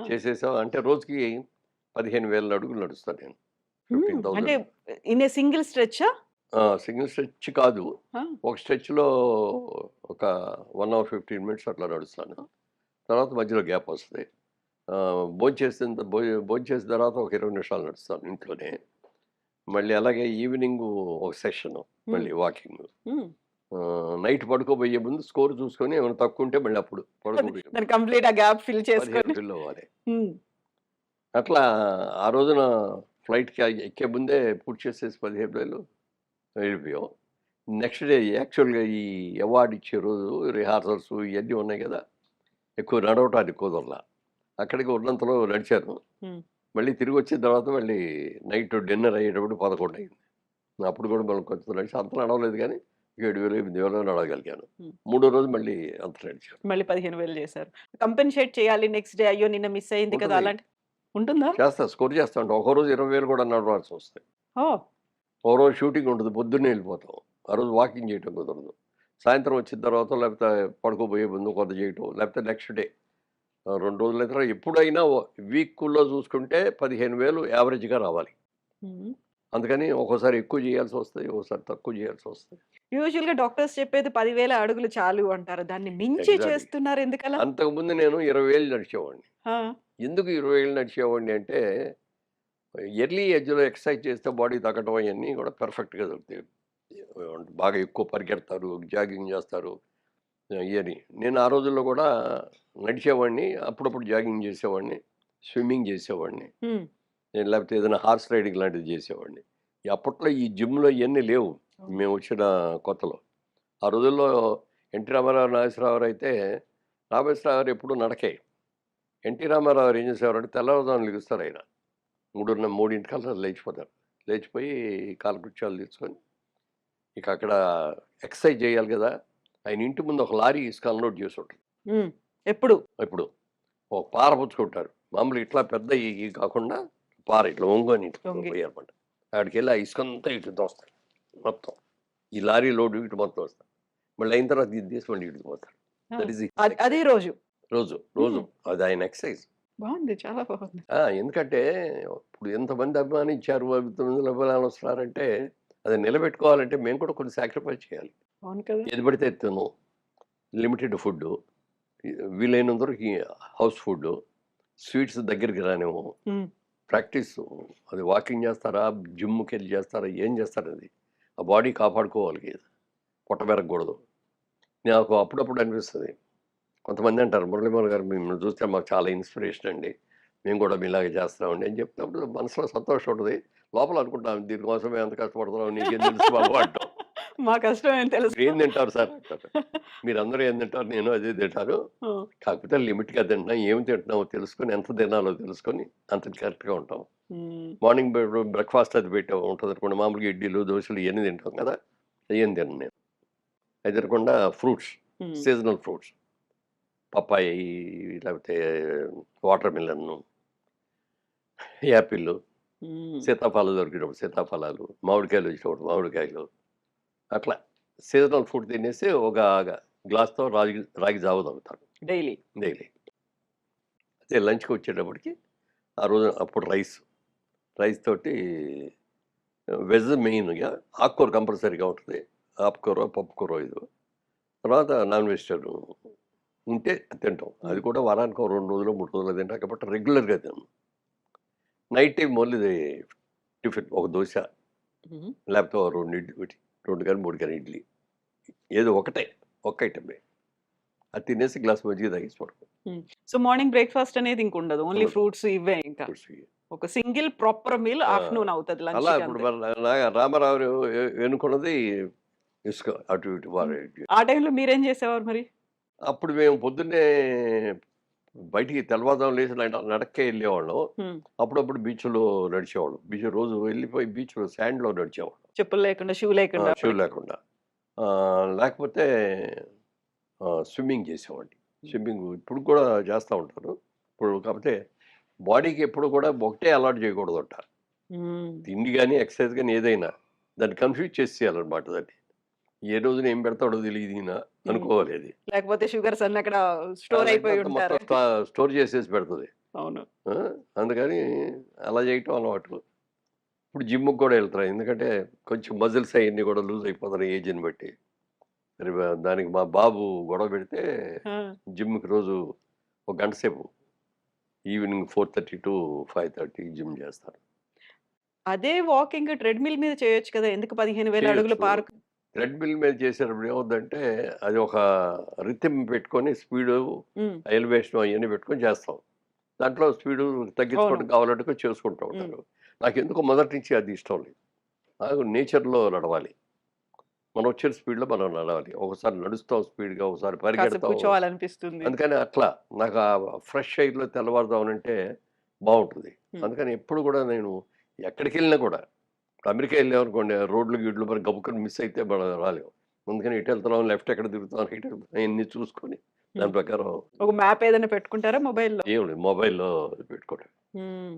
చేసేసాం అంటే రోజుకి 15,000 అడుగులు నడుస్తాను నేను. అంటే 15,000. ఇన్ ఏ సింగిల్ స్ట్రెచ్చా? సింగిల్ స్ట్రెచ్ కాదు. ఆ! ఒక స్ట్రెచ్‌లో ఒక 1 అవర్ 15 మినిట్స్ అట్లా నడుస్తాను. తర్వాత మధ్యలో గ్యాప్ వస్తది. భోంచేసిన తర్వాత ఒక 20 నిమిషాలు నడుస్తాను ఇంట్లోనే. మళ్ళీ అలాగే ఈవినింగు ఒక సెషను హ్మ్. మళ్ళీ వాకింగు. హ్మ్. నైట్ పడుకోబోయే ముందు స్కోర్ చూసుకొని ఏమైనా తక్కువుంటే మళ్ళీ అప్పుడు పడుకోబోయే ముందు దాన్ని కంప్లీట్ ఆ గ్యాప్ ఫిల్ 15 చేసుకొని. ఫిల్ అవ్వాలి. హ్మ్. అట్లా ఆ రోజున ఫ్లైట్‌కి ఎక్కే ముందే పూర్తి చేసేసి 15,000 వెళ్ళిపోయాం. నెక్స్ట్ డే యాక్చువల్‌గా ఈ అవార్డ్ ఇచ్చే రోజు రిహార్సల్స్ ఇయన్నీ ఉన్నాయి గదా! ఎక్కువ నడవటానికి కుదరలా. అక్కడికి ఉన్నంతలో నడిచాను. హ్మ్. మళ్ళీ తిరిగొచ్చిన తర్వాత మళ్ళీ నైట్ డిన్నర్ అయ్యేటప్పుడు 11 అయింది. అప్పుడు కూడా మనం కొంచెం నడిచి అంత నడవలేదు గానీ 7,000, 8,000 నడవగలిగాను. హ్మ్. మూడో రోజు మళ్ళీ అంత నడిచాను. మళ్ళీ 15,000 చేశారు. కంపెన్సేట్ చేయాలి నెక్స్ట్ డే. అయ్యో! నిన్న మిస్ అయింది కదా! ఉంటది. అలాంటి ఉంటుందా? స్కోర్ చేస్తా ఉంటాం. ఒక్కో రోజు 20,000 కూడా నడవాల్సొస్తాయి. ఓహ్! ఓ రోజు షూటింగ్ ఉంటది. పొద్దున్నే ఎళ్ళిపోతాం. ఆ రోజు వాకింగ్ చేయటం కుదరదు. సాయంత్రం వచ్చిన తర్వాత లేకపోతే పడుకోబోయే ముందు కొంత చేయటం. లేకపోతే నెక్స్ట్ డే 2 రోజులైన తర్వాత ఎప్పుడైనా వీక్‌లో చూసుకుంటే 15,000 యావరేజ్‌గా రావాలి. హ్మ్. అందుకని ఒక్కోసారి ఎక్కువ చేయాల్సొస్తాయి. ఒక్కోసారి తక్కువ చేయాల్సొస్తాయి. యూజువల్‌గా డాక్టర్స్ చెప్పేది 10,000 అడుగులు చాలు అంటారు. దాన్ని మించి ఎగ్జాక్ట్‌లీ. చేస్తున్నారు ఎందుకలా? అంతకుముందు నేను 20,000 నడిచేవాడిని. ఆ! ఎందుకు 20,000 నడిచేవాడిని అంటే ఎర్లీ ఏజ్‌లో ఎక్సర్సైజ్ చేస్తే బాడీ తగ్గటం అయన్నీ కూడా పర్ఫెక్ట్‌గా దొరుకుతాయి. బాగా ఎక్కువ పరిగెడతారు, జాగింగ్ చేస్తారు. ఇయని. నేను ఆ రోజుల్లో కూడా నడిచేవాడిని. అప్పుడప్పుడు జాగింగ్ చేసేవాడిని. స్విమ్మింగ్ చేసేవాడిని. హ్మ్. నేను లేకపోతే ఏదైనా హార్స్ రైడింగ్ లాంటిది చేసేవాడిని. అప్పట్లో ఈ జిమ్‌లో ఇయన్నీ లేవు. అవును. మేమొచ్చిన కొత్తలో. ఆ రోజుల్లో ఎన్టీ రామారావు, నాగేశ్వరరావు అయితే నాగేశ్వరరావు గారు ఎప్పుడూ నడకే. ఎన్టీ రామారావు గారు ఏం చేసేవారంటే తెల్లవారుజామున లెగుస్తారాయన. 3:30కల్లా లేచిపోతారు. లేచిపోయి కాలకృత్యాలు తీర్చుకొని ఇక అక్కడ ఎక్సర్సైజ్ చేయాలి గదా! ఆయన ఇంటి ముందు ఒక లారీ ఇసుక అన్‌లోడ్ చేసుంటది. హ్మ్. ఎప్పుడు? ఎప్పుడు ఒక పార పుచ్చుకుంటారు. మామూలుగా ఇట్లా పెద్ద ఇయి కాకుండా పార ఇట్లా ఒంగోని ఇట్లా లొంగి. పోయారన్నమాట. ఆడికెళ్ళి ఆ ఇసుకంతా ఇటు దోస్తారు మొత్తం. ఈ లారీ లోడ్ ఇటు మొత్తం వస్తారు. మళ్ళీ అయిన తర్వాత ఇది తీసి మళ్ళీ ఇటు పోతారు. ఆ! దట్ ఈస్ హిస్ అదే ఎక్సర్సైజ్. రోజు. రోజు హ్మ్. అది ఆయన ఎక్సర్సైజ్. బావుంది. చాలా బావుంది. ఎందుకంటే ఇప్పుడు ఎంతమంది అభిమానించారు, ఎంతమంది అభిమానులొస్తున్నారంటే అది నిలబెట్టుకోవాలంటే మేము కూడా కొన్ని సాక్రిఫైస్ చేయాలి. అవును కదా! ఏది పడితే అది తినం. Limited food. వీలైనంత వరకు ఈ హౌస్ ఫుడ్డు. స్వీట్స్ దగ్గరికి రానివ్వం. హ్మ్. ప్రాక్టీసు. అది వాకింగ్ చేస్తారా? జిమ్‌కెళ్ళి చేస్తారా? ఏం చేస్తారది? ఆ బాడీ కాపాడుకోవాలి. పొట్ట పెరగకూడదు. నాకు అప్పుడప్పుడు అనిపిస్తది. కొంతమంది అంటారు, "మురళీమోహన్ గారు మిమ్మల్ని చూస్తే మాకు చాలా ఇన్‌స్పిరేషన్ అండి. మేము కూడా మీలాగే చేస్తామండి" అని చెప్తున్నప్పుడు మనసులో సంతోషం ఉంటది. లోపల అనుకుంటాను దీనికోసం మేము ఎంత కష్టపడుతున్నామో నీకేం తెలుసు బాబు అంటాం. మా కష్టం ఏం తెలుసు. "మీరేం తింటారు సార్" అంటారు. "మీరందరూ ఏం తింటారు? నేను అదే తింటాను. ఆ! కాకపోతే లిమిట్‌గా తింటున్నాం. ఏమి తింటున్నామో తెలుసుకొని, ఎంత తినాలో తెలుసుకొని అంత కరెక్ట్‌గా ఉంటాం." హ్మ్. మార్నింగ్ బ్రేక్‌ఫాస్ట్ అది పెట్టాం ఉంటదనుకోండి. మామూలుగా ఇడ్లీలు, దోసలు ఇయన్నీ తింటాం కదా! అయ్యేం తినను నేను. అయి తినకుండా ఫ్రూట్స్, హ్మ్. Seasonal fruits. పపాయి లేకపోతే వాటర్ మిలన్ను, యాపిల్లు, హ్మ్. సీతాఫలాలు దొరికినప్పుడు సీతాఫలాలు, మామిడికాయలు వచ్చినప్పుడు మామిడికాయలు. అట్లా సీజనల్ ఫుడ్ తినేసి ఒక గ్లాస్‌తో రాగి రాగి జావ తాగుతాను డైలీ. డైలీ. అదే లంచ్‌కొచ్చేటప్పటికి ఆ రోజు అప్పుడు రైస్ తోటి వెజ్ మెయిన్‌గా ఆకుకూర కంపల్సరీగా ఉంటది. ఆకుకూర, పప్పుకూర ఏదో. తర్వాత నాన్ వెజిటేరియన్ ఉంటే తింటాం. అది హ్మ్. కూడా వారానికి ఓ 2 రోజులో, 3 రోజులో తింటాం కాబట్టి రెగ్యులర్‌గా తినను. నైట్ టైమ్ ఓన్లీ టిఫిన్ ఒక దోస హ్మ్. లేకపోతే ఓ 2 ఇడ్లీ 2 గాని, 3 గాని ఇడ్లీ. ఏదో ఒకటే. ఒక్క ఐటమే. అది తినేసి గ్లాస్ మజ్జిగ తాగేసి పడుకో. హ్మ్. సో, మార్నింగ్ బ్రేక్‌ఫాస్ట్ అనేది ఇంకుండదు. ఓన్లీ ఉండదు. ఫ్రూట్స్ ఇవే ఇంకా. ఫ్రూట్స్ ఇయి. ఒక సింగిల్ ప్రాపర్ మీల్ ఆ! ఆఫ్టర్‌నూన్ అవుతది అలా లంచ్‌కి ఇప్పుడు అంతే. మన రామారావు ఎన్నుకున్నది ఇసుక అటు ఇటు హ్మ్. వారు ఆ టైంలో మీరేం చేసేవారు మరి? అప్పుడు మేము పొద్దున్నే బయటికి తెల్లవారుజామున లేసి నడక్కే వెళ్ళేవాళ్ళం. హ్మ్. అప్పుడప్పుడు బీచ్‌లో నడిచేవాళ్ళం. బీచ్ వెళ్ళిపోయి బీచ్‌లో శాండ్‌లో నడిచేవాళ్ళం. చెప్పులు లేకుండా, షూ లేకుండా షూ అప్పటికి. లేకుండా. లేకపోతే స్విమ్మింగ్ చేసేవాడిని. స్విమ్మింగ్ ఇప్పుడు కూడా చేస్తా ఉంటాను. ఇప్పుడు కాకపోతే బాడీకి ఎప్పుడు కూడా ఒకటే అలవాటు చేయకూడదంట. హ్మ్. తిండి గాని, ఎక్సర్సైజ్ గాని ఏదైనా దాన్ని కన్‌ఫ్యూజ్ చేసేయాలన్నమాట దాన్ని. ఏ రోజున ఏం పెడతాడో తెలీదు ఈయన హ్మ్. అనుకోవాలి అది. లేకపోతే షుగర్స్ అన్నీ అక్కడ స్టోర్ లేకపోతే అయిపోయి అంతా మొత్తం ఉంటారు. స్టోర్ చేసేసి పెడతది. అవును. ఆ! అందుకని అలా చేయటం అలవాటు. ఇప్పుడు జిమ్‌కి కూడా వెళ్తున్నా. ఎందుకంటే కొంచెం మజిల్స్ అయన్నీ కూడా లూజ్ అయిపోతున్నాయి ఏజ్‌ని బట్టి. మరి దానికి మా బాబు గొడవ పెడితే ఆ! జిమ్‌కి రోజు ఒక గంట సేపు ఈవినింగ్ 4:30-5:30 జిమ్ చేస్తాను. అదే వాకింగ్ ట్రెడ్‌మిల్ మీద చేయొచ్చు కదా! ఎందుకు 15,000 అడుగుల చేయొచ్చు. పార్క్? థ్రెడ్‌మిల్ మీద చేసేటప్పుడు ఏమవుద్దంటే అది ఒక రిథమ్ పెట్టుకొని స్పీడు, హ్మ్. ఎలివేషన్ అయన్నీ పెట్టుకొని చేస్తాం. దాంట్లో స్పీడు అవును. తగ్గించుకోవడం కావాలంటే చేసుకుంటూ హ్మ్. ఉంటారు. నాకెందుకో మొదటి నుంచి అది ఇష్టం లేదు. నాకు నేచర్‌లో నడవాలి. మనం వచ్చిన స్పీడ్‌లో మనం నడవాలి. ఒకసారి నడుస్తాం స్పీడ్‌గా, ఒకసారి కాసేపు పరిగెడతాం. కూర్చోవాలనిపిస్తుంది. అందుకని అట్లా నాకు ఆ ఫ్రెష్ ఎయిర్‌లో తెల్లవారుజామునంటే బావుంటది. హ్మ్. అందుకని ఎప్పుడు కూడా నేను ఎక్కడికెళ్ళినా కూడా అమెరికా ఎళ్ళామనుకోండి రోడ్లు, గీడ్లు మరి గబుక్కన మిస్ అయితే మనం రాలేం. అందుకని ఎటెళ్తున్నాం, లెఫ్ట్ ఎక్కడ తిరుగుతున్నాం, రైట్ ఎక్కడ అయన్నీ చూసుకొని హ్మ్. దాని ప్రకారం ఒక మ్యాప్ ఏదైనా పెట్టుకుంటారా మొబైల్‌లో? ఏం లేదు మొబైల్‌లో పెట్టుకోవడమే. హ్మ్.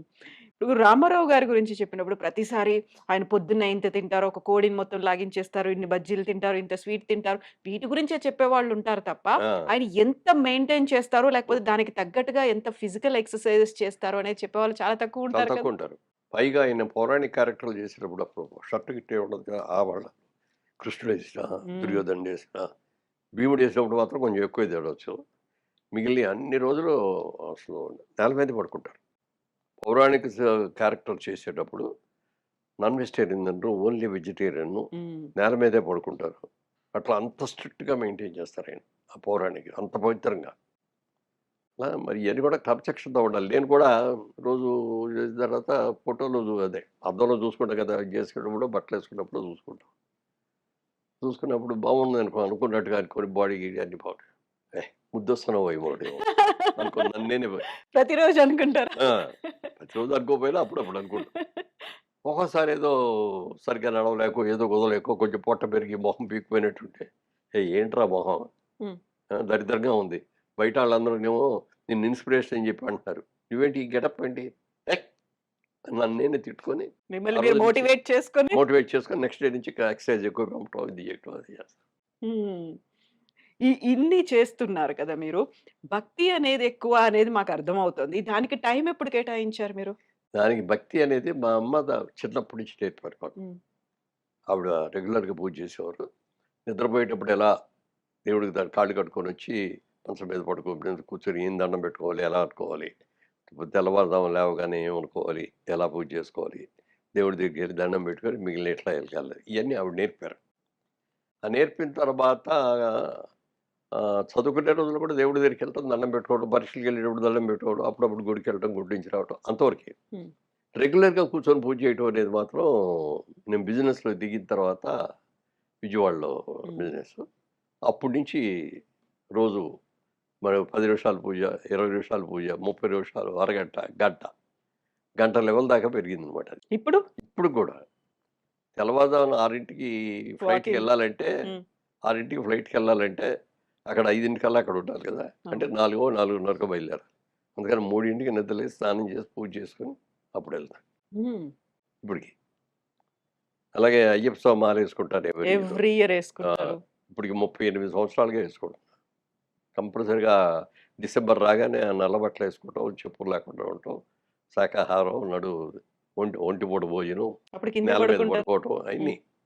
ఇప్పుడు రామారావు గారి గురించి చెప్పినప్పుడు ప్రతిసారి ఆయన పొద్దున్న ఇంత తింటారు, ఒక కోడిని మొత్తం లాగించేస్తారు, ఇన్ని బజ్జీలు తింటారు, ఇంత స్వీట్ తింటారు. వీటి గురించే చెప్పేవాళ్ళుంటారు తప్ప, ఆ! ఆయన ఎంత మెయింటైన్ చేస్తారో, లేకపోతే దానికి తగ్గట్టుగా ఎంత ఫిజికల్ ఎక్సర్‌సైజెస్ చేస్తారో అనేది చెప్పేవాళ్ళు చాలా చాలా తక్కువుంటారు కదా! తక్కువుంటారు. పైగా ఆయన పౌరాణిక క్యారెక్టర్‌లు చేసేటప్పుడు అప్పుడు షర్ట్ గిట్ట ఉండదు కదా! వాళ్ళ కృష్ణుడేసినా, హ్మ్. దుర్యోధనుడేసినా, భీముడేసినప్పుడు మాత్రం కొంచెం ఎక్కువే తేడొచ్చు. మిగిలిన అన్ని రోజులు అసలు నేల మీదే పడుకుంటారు. పౌరాణిక క్యారెక్టర్ చేసేటప్పుడు నాన్ వెజిటేరియన్ తినరు. Only vegetarian. హ్మ్. నేల మీదే పడుకుంటారు. అట్లా అంత స్ట్రిక్ట్‌గా మెయింటైన్ చేస్తారాయన. ఆ పౌరాణిక అంత పవిత్రంగా. మరి ఇయన్నీ కూడా క్రమశిక్షణతో ఉండాలి. నేను కూడా రోజు చేసిన తర్వాత ఫోటోలు అదే అద్దంలో చూసుకుంటాం కదా! ఇది చేసుకునేటప్పుడు బట్టలేసుకున్నప్పుడు చూసుకుంటాం. చూసుకున్నప్పుడు బాగుందనుకో అనుకున్నట్టుగా అనుకోని బాడీ గీడీ అన్నీ బాగుంటాయి. ముద్దొస్తున్నావోయ్ మోడేమో అనుకోని నన్ను నేనే ప్రతిరోజు అనుకుంటారా? ఆ! ప్రతిరోజు అనుకోకపోయినా అప్పుడప్పుడు అనుకుంటా. ఒక్కోసారి ఏదో సరిగ్గా నడవలేకో, ఏదో కుదరలేకో కొంచెం పొట్ట పెరిగి మొహం పీకిపోయినట్టుంటే, ఏంట్రా మొహం హ్మ్. దరిద్రంగా ఉంది. బయట ఆళ్ళందరూనేమో నిన్ను ఇన్‌స్పిరేషన్ అని చెప్పి అంటున్నారు. నువ్వేంటి ఈ గెటప్ ఏంటి? ఏయ్! నన్ను నేనే తిట్టుకొని, మిమ్మల్ని ఆ మీరు రోజు నుంచి మోటివేట్ చేసుకొని మోటివేట్ చేసుకొని నెక్స్ట్ డే నుంచి ఎక్సర్‌సైజ్ ఎక్కువ పంపటం, ఇది చేయటం అది చేస్తా. హ్మ్. ఇన్ని చేస్తున్నారు కదా మీరు. భక్తి అనేది ఎక్కువ అనేది మాకర్థమవుతుంది. దానికి టైం ఎప్పుడు కేటాయించారు మీరు? దానికి భక్తి అనేది మా అమ్మ చిన్నప్పటి నుంచి నేర్పారు మాకు. హ్మ్. ఆవిడ రెగ్యులర్‌గా పూజ చేసేవారు. నిద్రపోయేటప్పుడు ఎలా దేవుడికి కాళ్ళు కట్టుకొనొచ్చి మంచం మీద పడుకొని కూర్చొని ఏం దండం పెట్టుకోవాలి, ఎలా అనుకోవాలి, తెల్లవారుజామున లేవగానే ఏమనుకోవాలి, ఎలా పూజ చేసుకోవాలి, దేవుడి దగ్గరికెళ్ళి దండం పెట్టుకొని మిగిలిన ఎట్లా ఎళ్ళాలి, ఇయన్నీ ఆవిడ నేర్పారు. ఆ నేర్పిన తర్వాత చదువుకునే రోజుల్లో కూడా దేవుడి దగ్గరికెళ్ళటం, దండం పెట్టుకోవడం, పరీక్షలకెళ్ళేటప్పుడు దండం పెట్టుకోవడం, అప్పుడప్పుడు గుడికెళ్ళటం, గుడి నుంచి రావటం అంతవరకే. హ్మ్. రెగ్యులర్‌గా కూర్చొని పూజ చేయటం అనేది మాత్రం నేను బిజినెస్‌లో దిగిన తర్వాత విజయవాడలో హ్మ్. బిజినెస్. అప్పటి నుంచి రోజు మరి 10 నిమిషాలు పూజ, 20 నిమిషాలు పూజ, 30 నిమిషాలు, అరగంట, గంట, గంట లెవెల్ దాకా పెరిగిందనమాట అది. ఇప్పుడు ఇప్పుడు కూడా తెల్లవారుజామున 6కి వాకింగ్. ఫ్లైట్‌కెళ్ళాలంటే హ్మ్. 6కి ఫ్లైట్‌కెళ్ళాలంటే అక్కడ 5కల్లా అక్కడ ఉండాలి కదా! అంటే అవును. 4, 4:30కో బయలుదేరాలి. అందుకని 3కి నిద్రలేసి స్నానం చేసి పూజ చేసుకొని అప్పుడెళ్తా హ్మ్. ఇప్పటికి. అలాగే అయ్యప్ప స్వామి మాలేసుకుంటాను ఎవరీ ఇయర్. ఎవ్రీ ఇయర్ ఆ! యేసుకుంటారు. ఇప్పటికి 38 సంవత్సరాలుగా ఏసుకుంటున్నా. కంపల్సరీగా డిసెంబర్ రాగానే ఆ నల్ల బట్టలేసుకోవటం, చెప్పులు లేకుండా ఉండటం, శాకాహారం, ఒంటిపూట భోజనం, అప్పుడు కిందే నేల మీద పడుకుంటారు. పడుకోవటం హ్మ్. అయన్నీ.